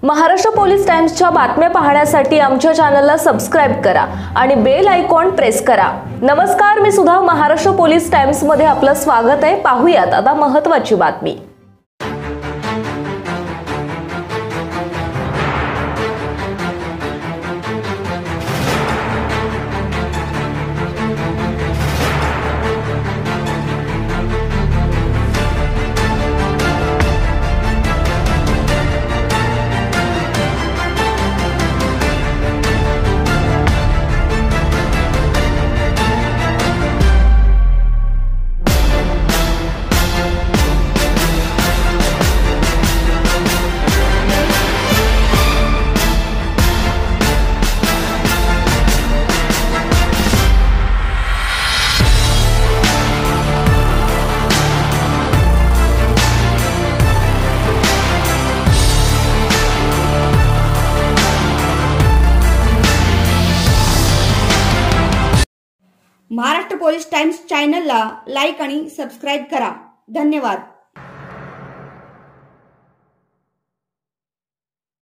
Maharashtra police टाइम्सच्या बातम्या पाहण्यासाठी आमच्या चॅनलला सबस्क्राइब करा आणि बेल आयकॉन प्रेस करा। नमस्कार, मी सुधा, महाराष्ट्र पोलीस टाइम्स मध्ये आपलं स्वागत आहे। पाहूयात आता महत्त्वाची बातमी। महाराष्ट्र पोलीस टाइम्स चॅनलला लाईक आणि सबस्क्राइब करा। धन्यवाद।